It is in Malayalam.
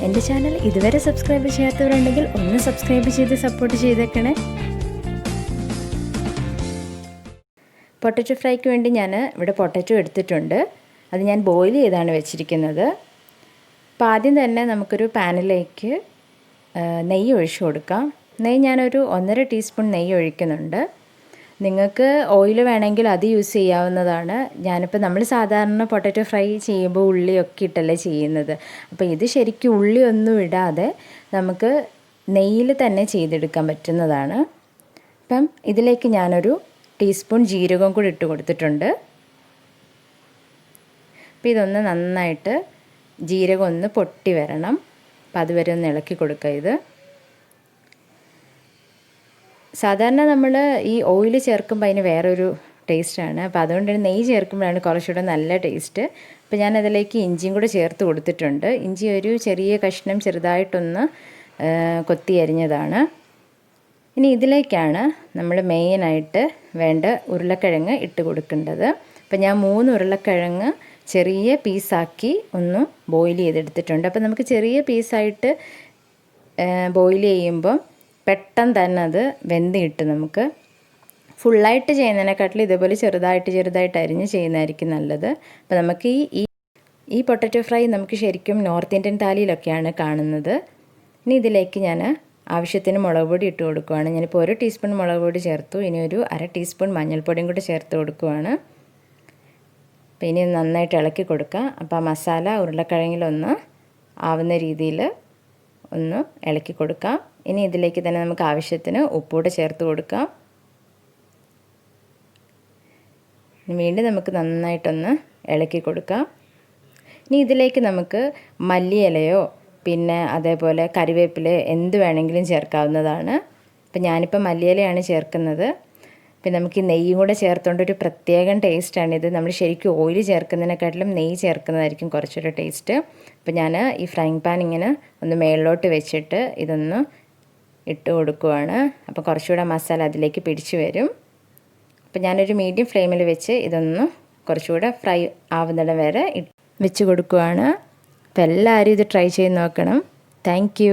എൻ്റെ ചാനൽ ഇതുവരെ സബ്സ്ക്രൈബ് ചെയ്യാത്തവരുണ്ടെങ്കിൽ ഒന്ന് സബ്സ്ക്രൈബ് ചെയ്ത് സപ്പോർട്ട് ചെയ്തേക്കണേ. പൊട്ടറ്റോ ഫ്രൈക്ക് വേണ്ടി ഞാൻ ഇവിടെ പൊട്ടറ്റോ എടുത്തിട്ടുണ്ട്. അത് ഞാൻ ബോയിൽ ചെയ്താണ് വെച്ചിരിക്കുന്നത്. അപ്പോൾ ആദ്യം തന്നെ നമുക്കൊരു പാനിലേക്ക് നെയ്യ് ഒഴിച്ചു കൊടുക്കാം. നെയ്യ് ഞാനൊരു 1.5 ടീസ്പൂൺ നെയ്യ് ഒഴിക്കുന്നുണ്ട്. നിങ്ങൾക്ക് ഓയിൽ വേണമെങ്കിൽ അത് യൂസ് ചെയ്യാവുന്നതാണ്. ഞാനിപ്പോൾ നമ്മൾ സാധാരണ പൊട്ടറ്റോ ഫ്രൈ ചെയ്യുമ്പോൾ ഉള്ളിയൊക്കെ ഇട്ടല്ലേ ചെയ്യുന്നത്. അപ്പോൾ ഇത് ശരിക്കും ഉള്ളിയൊന്നും ഇടാതെ നമുക്ക് നെയ്യിൽ തന്നെ ചെയ്തെടുക്കാൻ പറ്റുന്നതാണ്. അപ്പം ഇതിലേക്ക് ഞാനൊരു ടീസ്പൂൺ ജീരകം കൂടി ഇട്ട് കൊടുത്തിട്ടുണ്ട്. അപ്പോൾ ഇതൊന്ന് നന്നായിട്ട് ജീരകം ഒന്ന് പൊട്ടി വരണം. അപ്പോൾ അതുവരെ ഒന്ന് ഇളക്കി കൊടുക്കുക. ഇത് സാധാരണ നമ്മൾ ഈ ഓയിൽ ചേർക്കുമ്പോൾ അതിന് വേറൊരു ടേസ്റ്റാണ്. അപ്പോൾ അതുകൊണ്ട് നെയ്യ് ചേർക്കുമ്പോഴാണ് കുറച്ചുകൂടെ നല്ല ടേസ്റ്റ്. അപ്പോൾ ഞാനതിലേക്ക് ഇഞ്ചിയും കൂടെ ചേർത്ത് കൊടുത്തിട്ടുണ്ട്. ഇഞ്ചി ഒരു ചെറിയ കഷ്ണം ചെറുതായിട്ടൊന്ന് കൊത്തി അരിഞ്ഞതാണ്. ഇനി ഇതിലേക്കാണ് നമ്മൾ മെയിനായിട്ട് വേണ്ട ഉരുളക്കിഴങ്ങ് ഇട്ട് കൊടുക്കേണ്ടത്. അപ്പോൾ ഞാൻ 3 ഉരുളക്കിഴങ്ങ് ചെറിയ പീസാക്കി ഒന്ന് ബോയിൽ ചെയ്തെടുത്തിട്ടുണ്ട്. അപ്പോൾ നമുക്ക് ചെറിയ പീസായിട്ട് ബോയിൽ ചെയ്യുമ്പം പെട്ടെന്ന് തന്നെ അത് വെന്ത് കിട്ടും. നമുക്ക് ഫുള്ളായിട്ട് ചെയ്യുന്നതിനെക്കാട്ടിലും ഇതേപോലെ ചെറുതായിട്ട് അരിഞ്ഞ് ചെയ്യുന്നതായിരിക്കും നല്ലത്. അപ്പോൾ നമുക്ക് ഈ പൊട്ടറ്റോ ഫ്രൈ നമുക്ക് ശരിക്കും നോർത്ത് ഇന്ത്യൻ താലിയിലൊക്കെയാണ് കാണുന്നത്. ഇനി ഇതിലേക്ക് ഞാൻ ആവശ്യത്തിന് മുളക് പൊടി ഇട്ട് കൊടുക്കുകയാണ്. ഞാനിപ്പോൾ 1 ടീസ്പൂൺ മുളക് പൊടി ചേർത്തു. ഇനി ഒരു 1/2 ടീസ്പൂൺ മഞ്ഞൾപ്പൊടിയും കൂടി ചേർത്ത് കൊടുക്കുകയാണ്. അപ്പോൾ ഇനി നന്നായിട്ട് ഇളക്കി കൊടുക്കുക. അപ്പോൾ ആ മസാല ഉരുളക്കിഴങ്ങിലൊന്ന് ആവുന്ന രീതിയിൽ ഒന്ന് ഇളക്കി കൊടുക്കാം. ഇനി ഇതിലേക്ക് തന്നെ നമുക്ക് ആവശ്യത്തിന് ഉപ്പൂടെ ചേർത്ത് കൊടുക്കാം. വീണ്ടും നമുക്ക് നന്നായിട്ടൊന്ന് ഇളക്കി കൊടുക്കാം. ഇനി ഇതിലേക്ക് നമുക്ക് മല്ലിയിലയോ പിന്നെ അതേപോലെ കറിവേപ്പില എന്ത് വേണമെങ്കിലും ചേർക്കാവുന്നതാണ്. അപ്പം ഞാനിപ്പോൾ മല്ലിയിലയാണ് ചേർക്കുന്നത്. പിന്നെ നമുക്ക് ഈ നെയ്യും കൂടെ ചേർത്തുകൊണ്ട് ഒരു പ്രത്യേകം ടേസ്റ്റാണിത്. നമ്മൾ ശരിക്കും ഓയിൽ ചേർക്കുന്നതിനെക്കാട്ടിലും നെയ്യ് ചേർക്കുന്നതായിരിക്കും കുറച്ചൊരു ടേസ്റ്റ്. അപ്പോൾ ഞാൻ ഈ ഫ്രൈങ് പാൻ ഇങ്ങനെ ഒന്ന് മേളിലോട്ട് വെച്ചിട്ട് ഇതൊന്ന് ഇട്ട് കൊടുക്കുവാണ്. അപ്പോൾ കുറച്ചുകൂടെ മസാല അതിലേക്ക് പിടിച്ച് വരും. അപ്പോൾ ഞാനൊരു മീഡിയം ഫ്ലെയിമിൽ വെച്ച് ഇതൊന്ന് കുറച്ചുകൂടെ ഫ്രൈ ആവുന്നിടം വരെ വെച്ച് കൊടുക്കുവാണ്. അപ്പോൾ എല്ലാവരും ഇത് ട്രൈ ചെയ്ത് നോക്കണം. താങ്ക്